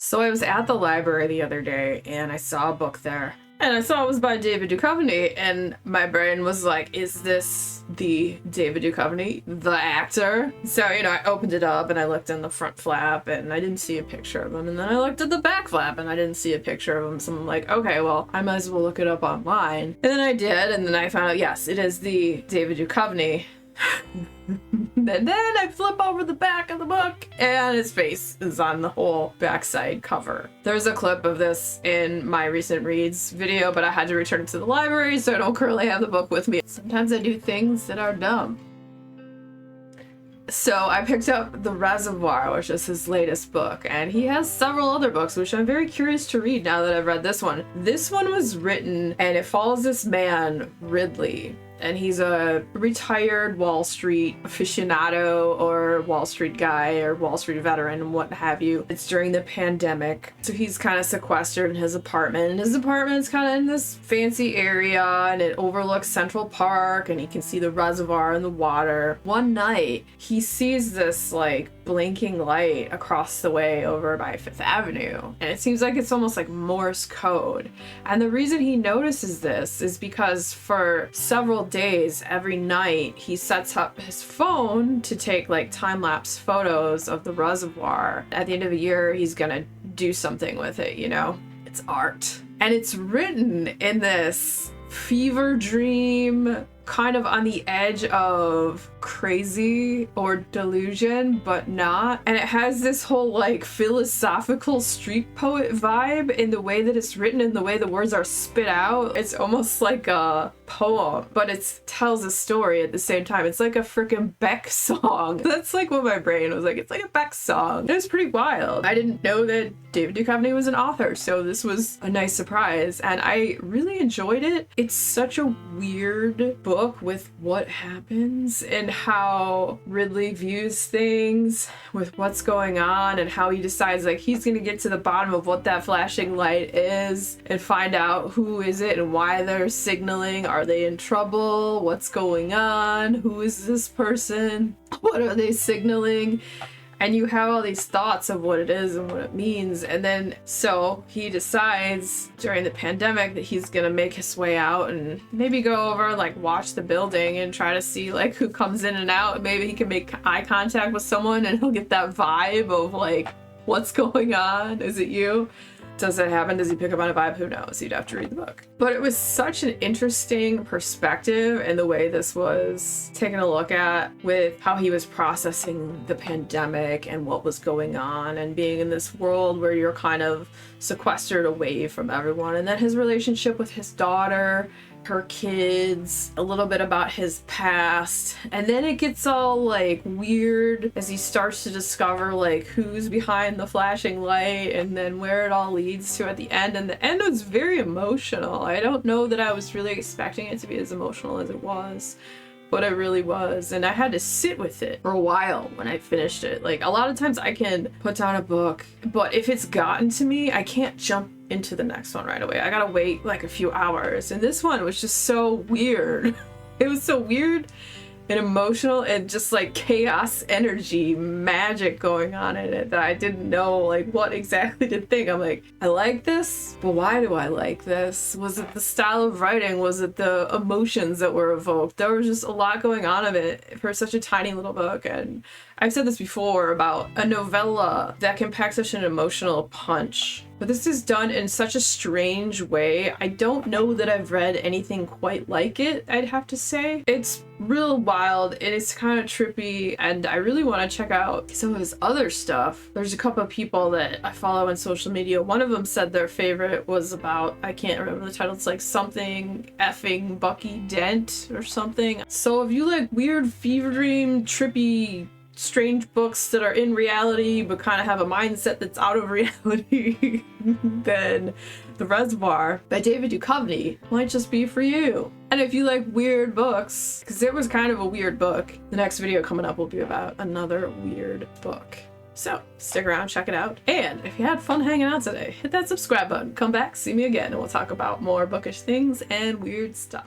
So I was at the library the other day and I saw a book there. And I saw it was by David Duchovny, and my brain was like, is this the David Duchovny, the actor? So, I opened it up and I looked in the front flap and I didn't see a picture of him. And then I looked at the back flap and I didn't see a picture of him. So I'm like, okay, well, I might as well look it up online. And then I did, and then I found out, yes, it is the David Duchovny. And then I flip over the back of the book and his face is on the whole backside cover. There's a clip of this in my recent reads video, but I had to return it to the library, so I don't currently have the book with me. Sometimes I do things that are dumb. So I picked up The Reservoir, which is his latest book, and he has several other books, which I'm very curious to read now that I've read this one. This one was written, and it follows this man, Ridley, and he's a retired Wall Street aficionado or Wall Street guy or Wall Street veteran and what have you. It's during the pandemic, so he's kind of sequestered in his apartment, and his apartment's kind of in this fancy area and it overlooks Central Park and he can see the reservoir and the water. One night he sees this like blinking light across the way over by Fifth Avenue, and it seems like it's almost like Morse code. And the reason he notices this is because for several days every night he sets up his phone to take like time-lapse photos of the reservoir. At the end of the year he's gonna do something with it, it's art, and it's written in this fever dream, kind of on the edge of crazy or delusion, but not. And it has this whole like philosophical street poet vibe in the way that it's written and the way the words are spit out. It's almost like a poem, but it tells a story at the same time. It's like a freaking Beck song. That's like what my brain was like. It's like a Beck song. It was pretty wild. I didn't know that David Duchovny was an author, so this was a nice surprise, and I really enjoyed it. It's such a weird book with what happens and how Ridley views things with what's going on, and how he decides like he's gonna get to the bottom of what that flashing light is and find out who is it and why they're signaling. Are they in trouble? What's going on? Who is this person? What are they signaling? And you have all these thoughts of what it is and what it means. And then so he decides during the pandemic that he's gonna make his way out and maybe go over, like watch the building and try to see like who comes in and out. Maybe he can make eye contact with someone and he'll get that vibe of like, what's going on? Is it you? Does it happen? Does he pick up on a vibe? Who knows? You'd have to read the book. But it was such an interesting perspective in the way this was taken a look at with how he was processing the pandemic and what was going on and being in this world where you're kind of sequestered away from everyone. And then his relationship with his daughter, her kids, a little bit about his past, and then it gets all like weird as he starts to discover like who's behind the flashing light and then where it all leads to at the end. And the end was very emotional. I don't know that I was really expecting it to be as emotional as it was, but it really was, and I had to sit with it for a while when I finished it. Like a lot of times I can put down a book, but if it's gotten to me, I can't jump into the next one right away. I gotta wait like a few hours, and this one was just so weird. It was so weird and emotional and just like chaos energy magic going on in it that I didn't know like what exactly to think. I'm like, I like this, but why do I like this? Was it the style of writing? Was it the emotions that were evoked? There was just a lot going on of it for such a tiny little book. And I've said this before about a novella that can pack such an emotional punch, but this is done in such a strange way. I don't know that I've read anything quite like it, I'd have to say. It's real wild and it's kind of trippy, and I really want to check out some of his other stuff. There's a couple of people that I follow on social media. One of them said their favorite was about, I can't remember the title, it's like something effing Bucky Dent or something. So if you like weird fever dream, trippy, strange books that are in reality but kind of have a mindset that's out of reality, then The Reservoir by David Duchovny might just be for you. And if you like weird books, because it was kind of a weird book, the next video coming up will be about another weird book. So stick around, check it out. And if you had fun hanging out today, hit that subscribe button, come back, see me again, and we'll talk about more bookish things and weird stuff.